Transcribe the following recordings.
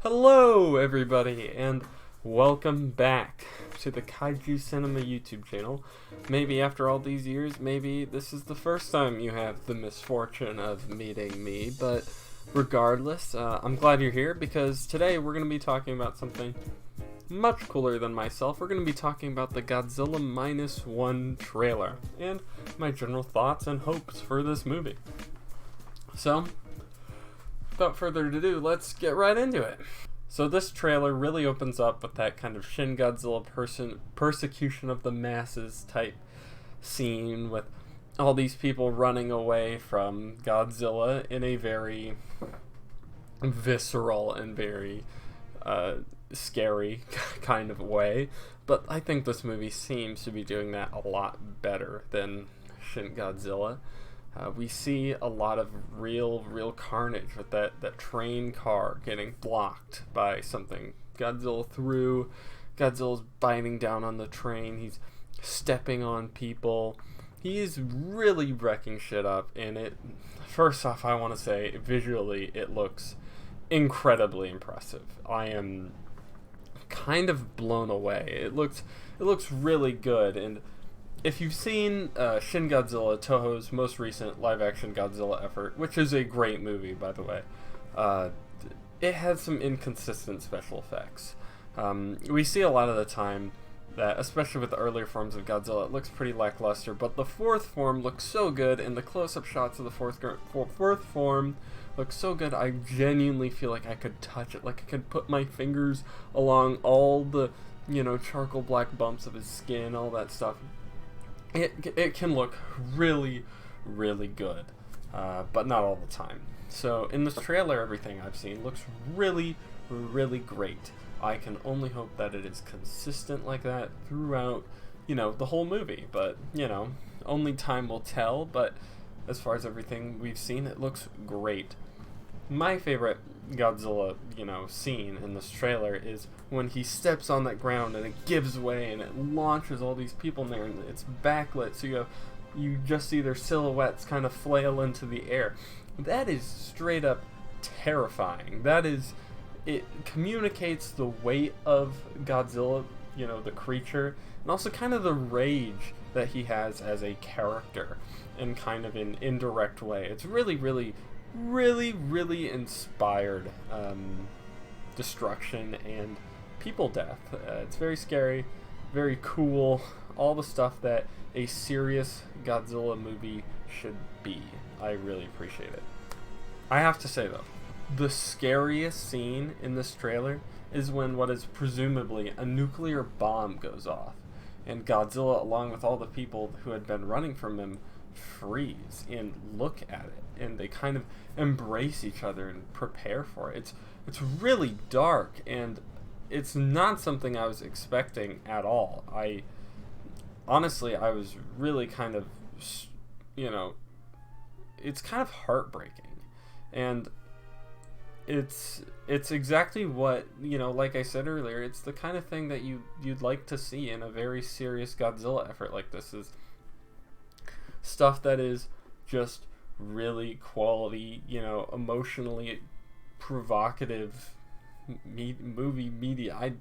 Hello everybody, and welcome back to the Kaijucinema YouTube channel. Maybe after all these years, maybe this is the first time you have the misfortune of meeting me, but regardless, I'm glad you're here because today we're going to be talking about something much cooler than myself. We're going to be talking about the Godzilla Minus One trailer and my general thoughts and hopes for this movie. So, without further ado, let's get right into it. So this trailer really opens up with that kind of Shin Godzilla persecution of the masses type scene with all these people running away from Godzilla in a very visceral and very scary kind of way. But I think this movie seems to be doing that a lot better than Shin Godzilla. We see a lot of real carnage with that train car getting blocked by something Godzilla threw. Godzilla's biting down on the train. He's stepping on people. He's really wrecking shit up, and first off, I want to say, visually, it looks incredibly impressive. I am kind of blown away. It looks really good, and if you've seen Shin Godzilla, Toho's most recent live-action Godzilla effort, which is a great movie, by the way, it has some inconsistent special effects. We see a lot of the time that, especially with the earlier forms of Godzilla, it looks pretty lackluster, but the fourth form looks so good, and the close-up shots of the fourth form look so good, I genuinely feel like I could touch it, like I could put my fingers along all the, charcoal black bumps of his skin, all that stuff. It can look really good, but not all the time. So in this trailer, everything I've seen looks really great. I can only hope that it is consistent like that throughout, the whole movie. But, only time will tell. But as far as everything we've seen, it looks great. My favorite Godzilla, scene in this trailer is when he steps on that ground and it gives way and it launches all these people in there and it's backlit, so you just see their silhouettes kind of flail into the air. That is straight up terrifying. It communicates the weight of Godzilla, the creature, and also kind of the rage that he has as a character in kind of an indirect way. It's really inspired destruction and people death. It's very scary, very cool, all the stuff that a serious Godzilla movie should be. I really appreciate it. I have to say though, the scariest scene in this trailer is when what is presumably a nuclear bomb goes off and Godzilla, along with all the people who had been running from him, freeze and look at it, and they kind of embrace each other and prepare for it. It's really dark, and it's not something I was expecting at all. Honestly, I was really kind of, it's kind of heartbreaking, and it's exactly what, like I said earlier, it's the kind of thing that you'd like to see in a very serious Godzilla effort like this. Is stuff that is just really quality, emotionally provocative movie media. I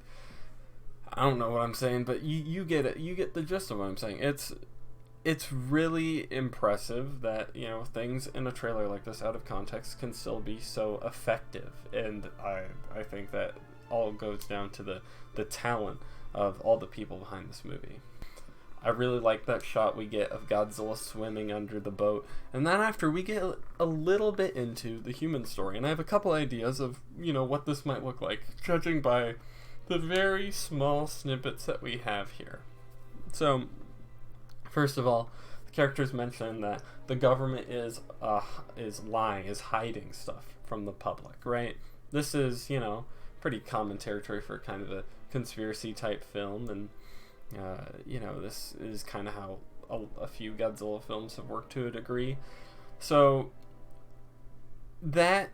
don't know what I'm saying, but you get it. You get the gist of what I'm saying. It's really impressive that, things in a trailer like this out of context can still be so effective, and I think that all goes down to the talent of all the people behind this movie. I really like that shot we get of Godzilla swimming under the boat, and then after we get a little bit into the human story, and I have a couple ideas of, what this might look like, judging by the very small snippets that we have here. So, first of all, the characters mention that the government is lying, is hiding stuff from the public, right? This is, pretty common territory for kind of a conspiracy type film, and this is kind of how a few Godzilla films have worked to a degree. So that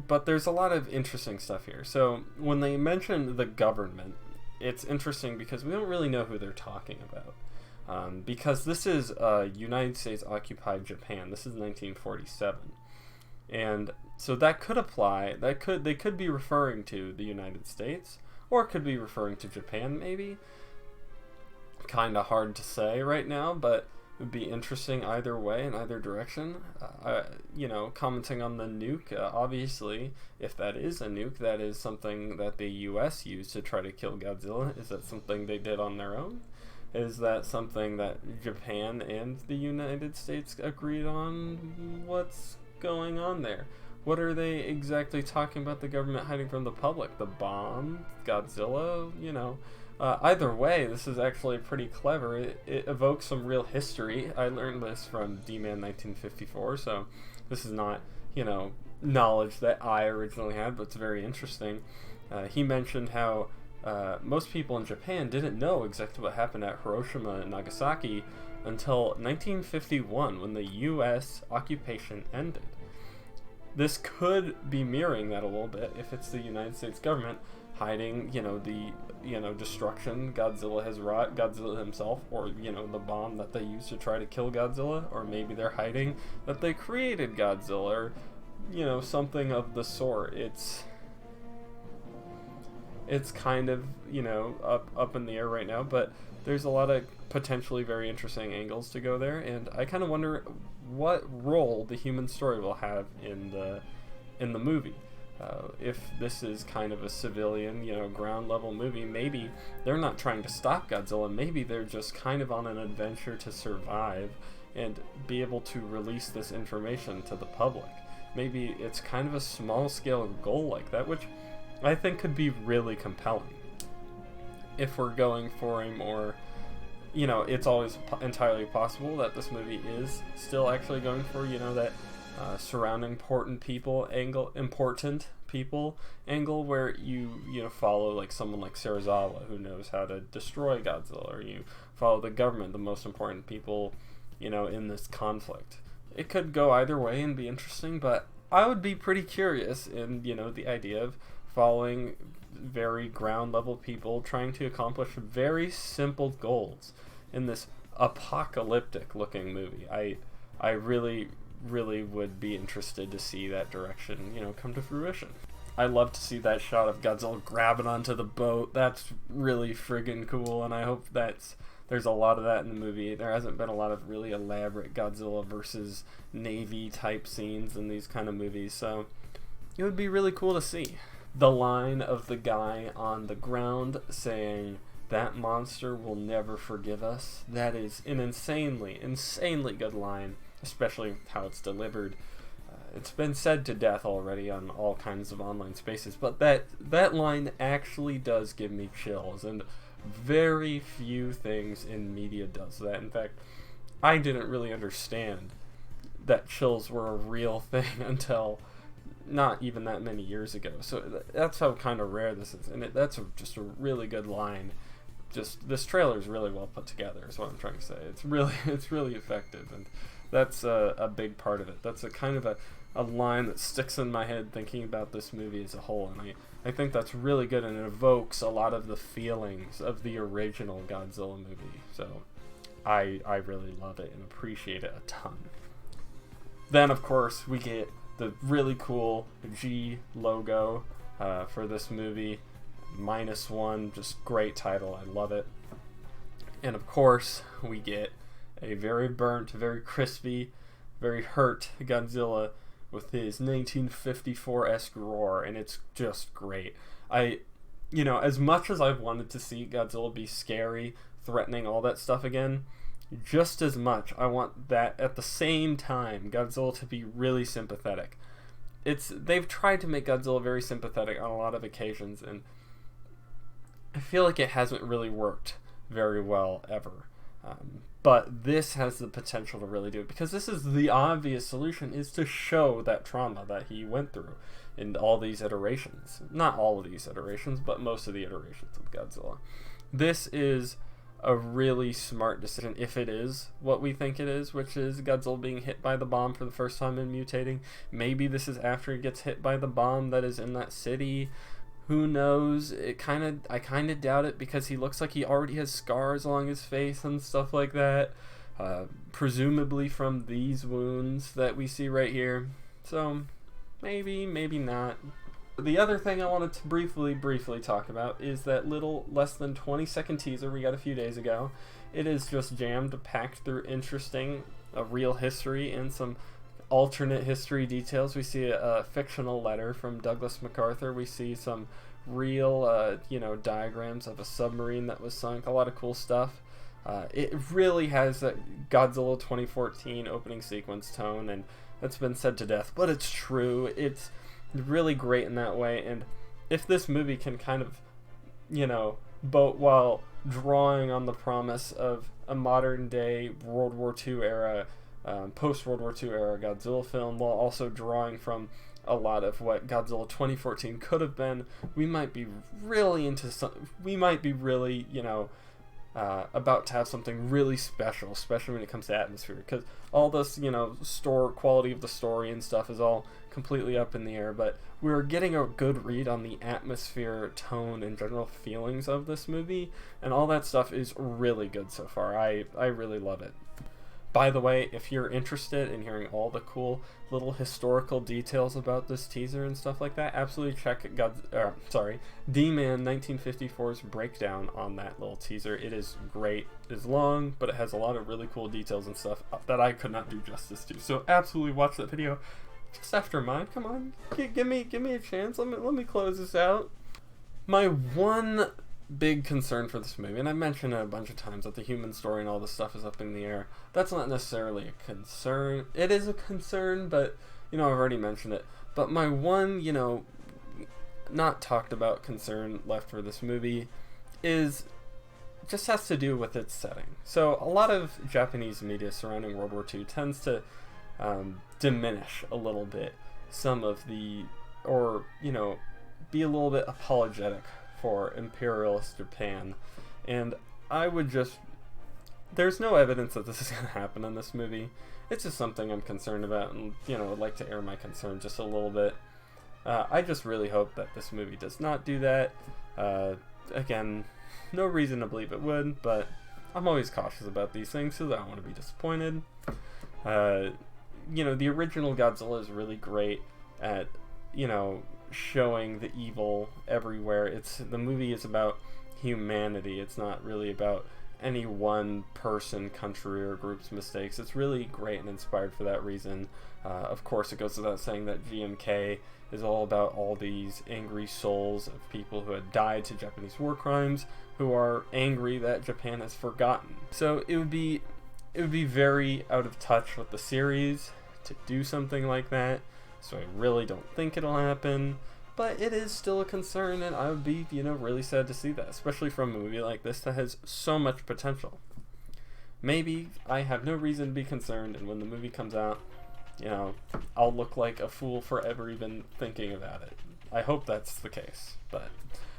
but there's a lot of interesting stuff here. So when they mention the government, it's interesting because we don't really know who they're talking about. Because this is United States occupied Japan. This is 1947, and so that could apply. They could be referring to the United States, or it could be referring to Japan. Maybe. Kind of hard to say right now, but it would be interesting either way in either direction. Commenting on the nuke, obviously, if that is a nuke, that is something that the U.S. used to try to kill Godzilla. Is that something they did on their own? Is that something that Japan and the United States agreed on? What's going on there? What are they exactly talking about the government hiding from the public? The bomb? Godzilla? Either way, this is actually pretty clever. It evokes some real history. I learned this from D-Man 1954, so this is not, knowledge that I originally had, but it's very interesting. He mentioned how most people in Japan didn't know exactly what happened at Hiroshima and Nagasaki until 1951, when the U.S. occupation ended. This could be mirroring that a little bit if it's the United States government hiding, the destruction Godzilla has wrought, Godzilla himself, or, the bomb that they used to try to kill Godzilla, or maybe they're hiding that they created Godzilla, or, something of the sort. It's kind of, up in the air right now, but there's a lot of potentially very interesting angles to go there, and I kind of wonder what role the human story will have in the movie. If this is kind of a civilian, ground level movie, maybe they're not trying to stop Godzilla, maybe they're just kind of on an adventure to survive and be able to release this information to the public. Maybe it's kind of a small scale goal like that, which I think could be really compelling. If we're going for a more, it's always entirely possible that this movie is still actually going for, that surrounding important people angle where you follow like someone like Serizawa, who knows how to destroy Godzilla, or you follow the government, the most important people, in this conflict. It could go either way and be interesting, but I would be pretty curious in, the idea of following very ground level people trying to accomplish very simple goals in this apocalyptic looking movie. I really would be interested to see that direction, come to fruition. I love to see that shot of Godzilla grabbing onto the boat. That's really friggin' cool, and I hope there's a lot of that in the movie. There hasn't been a lot of really elaborate Godzilla versus Navy type scenes in these kind of movies, so it would be really cool to see. The line of the guy on the ground saying, "That monster will never forgive us," that is an insanely good line, especially how it's delivered. It's been said to death already on all kinds of online spaces, but that line actually does give me chills, and very few things in media does that. In fact, I didn't really understand that chills were a real thing until not even that many years ago. So that's how kind of rare this is, and that's just a really good line. Just this trailer is really well put together, is what I'm trying to say. It's really effective, and that's a big part of it. That's a kind of a line that sticks in my head thinking about this movie as a whole, and I think that's really good, and it evokes a lot of the feelings of the original Godzilla movie. So I really love it and appreciate it a ton. Then, of course, we get the really cool G logo for this movie, Minus One, just great title, I love it. And of course, we get a very burnt, very crispy, very hurt Godzilla with his 1954-esque roar, and it's just great. As much as I've wanted to see Godzilla be scary, threatening, all that stuff again, just as much I want that at the same time Godzilla to be really sympathetic. They've tried to make Godzilla very sympathetic on a lot of occasions, and I feel like it hasn't really worked very well ever. But this has the potential to really do it, because this is the obvious solution, is to show that trauma that he went through in all these iterations. Not all of these iterations, but most of the iterations of Godzilla. This is a really smart decision if it is what we think it is, which is Godzilla being hit by the bomb for the first time and mutating. Maybe this is after he gets hit by the bomb that is in that city. Who knows? I kind of doubt it, because he looks like he already has scars along his face and stuff like that. Presumably from these wounds that we see right here. So maybe, maybe not. The other thing I wanted to briefly talk about is that little less than 20-second teaser we got a few days ago. It is just jammed, packed through interesting, real history and some alternate history details. We see a fictional letter from Douglas MacArthur. We see some real, diagrams of a submarine that was sunk. A lot of cool stuff. It really has that Godzilla 2014 opening sequence tone, and that's been said to death, but it's true. It's really great in that way, and if this movie can kind of, boat while drawing on the promise of a modern day World War II era, post-World War II era Godzilla film, while also drawing from a lot of what Godzilla 2014 could have been, we might be really about to have something really special, especially when it comes to atmosphere, because all this, quality of the story and stuff is all completely up in the air, but we're getting a good read on the atmosphere, tone, and general feelings of this movie, and all that stuff is really good so far. I really love it. By the way, if you're interested in hearing all the cool little historical details about this teaser and stuff like that, absolutely check D-Man 1954's breakdown on that little teaser. It is great. It's long, but it has a lot of really cool details and stuff that I could not do justice to. So absolutely watch that video just after mine. Come on, give me a chance. Let me close this out. My one big concern for this movie, and I've mentioned it a bunch of times, that the human story and all this stuff is up in the air. That's not necessarily a concern. It is a concern, but, I've already mentioned it. But my one, not talked about concern left for this movie just has to do with its setting. So a lot of Japanese media surrounding World War II tends to diminish a little bit some of be a little bit apologetic for imperialist Japan, and there's no evidence that this is going to happen in this movie. It's just something I'm concerned about, and would like to air my concern just a little bit. I just really hope that this movie does not do that. Again, no reason to believe it would, but I'm always cautious about these things because I don't want to be disappointed. The original Godzilla is really great at showing the evil everywhere. The movie is about humanity. It's not really about any one person, country, or group's mistakes. It's really great and inspired for that reason. Of course, it goes without saying that GMK is all about all these angry souls of people who had died to Japanese war crimes, who are angry that Japan has forgotten. So it would be very out of touch with the series to do something like that. So I really don't think it'll happen, but it is still a concern, and I would be, really sad to see that, especially from a movie like this that has so much potential. Maybe I have no reason to be concerned, and when the movie comes out, I'll look like a fool for ever even thinking about it. I hope that's the case, but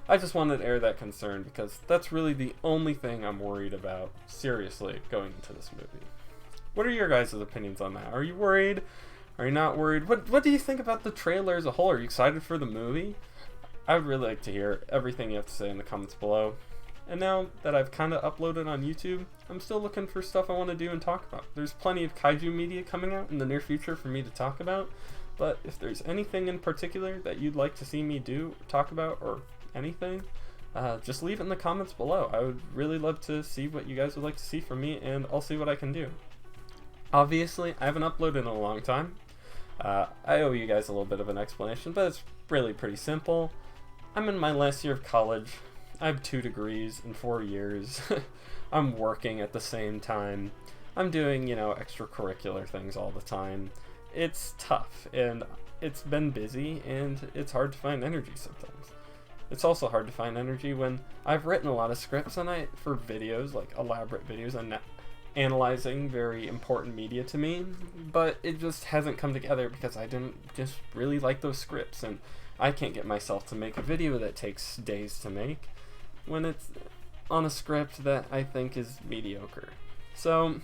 I just wanted to air that concern because that's really the only thing I'm worried about, seriously, going into this movie. What are your guys' opinions on that? Are you worried? Are you not worried? What do you think about the trailer as a whole? Are you excited for the movie? I would really like to hear everything you have to say in the comments below. And now that I've kind of uploaded on YouTube, I'm still looking for stuff I want to do and talk about. There's plenty of kaiju media coming out in the near future for me to talk about, but if there's anything in particular that you'd like to see me do, talk about, or anything, just leave it in the comments below. I would really love to see what you guys would like to see from me, and I'll see what I can do. Obviously, I haven't uploaded in a long time. I owe you guys a little bit of an explanation, but it's really pretty simple. I'm in my last year of college. I have 2 degrees in 4 years. I'm working at the same time. I'm doing, extracurricular things all the time. It's tough, and it's been busy, and it's hard to find energy sometimes. It's also hard to find energy when I've written a lot of scripts for videos, like elaborate videos, and analyzing very important media to me, but it just hasn't come together because I didn't just really like those scripts, and I can't get myself to make a video that takes days to make when on a script that I think is mediocre. So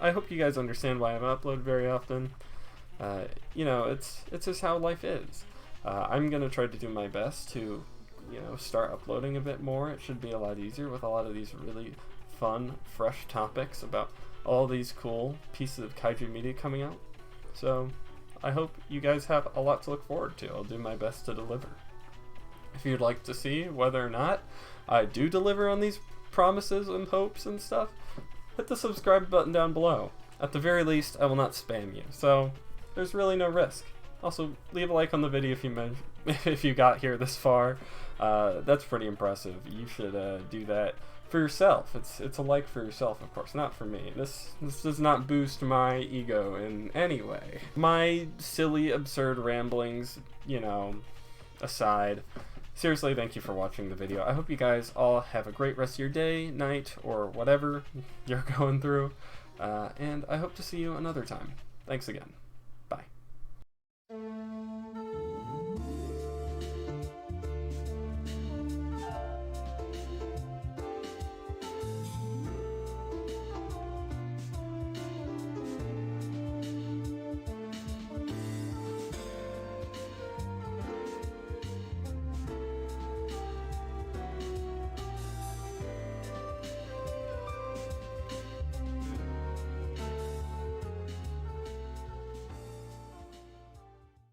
I hope you guys understand why I haven't uploaded very often. You know, it's just how life is. I'm gonna try to do my best to, you know, start uploading a bit more. It should be a lot easier with a lot of these really fun, fresh topics about all these cool pieces of kaiju media coming out. So I hope you guys have a lot to look forward to. I'll do my best to deliver. If you'd like to see whether or not I do deliver on these promises and hopes and stuff, hit the subscribe button down below. At the very least, I will not spam you, so there's really no risk. Also, leave a like on the video if you got here this far. That's pretty impressive. You should do that for yourself. It's a like for yourself, of course, not for me. This does not boost my ego in any way. My silly, absurd ramblings, you know, aside, seriously, thank you for watching the video. I hope you guys all have a great rest of your day, night, or whatever you're going through, and I hope to see you another time. Thanks again. Bye.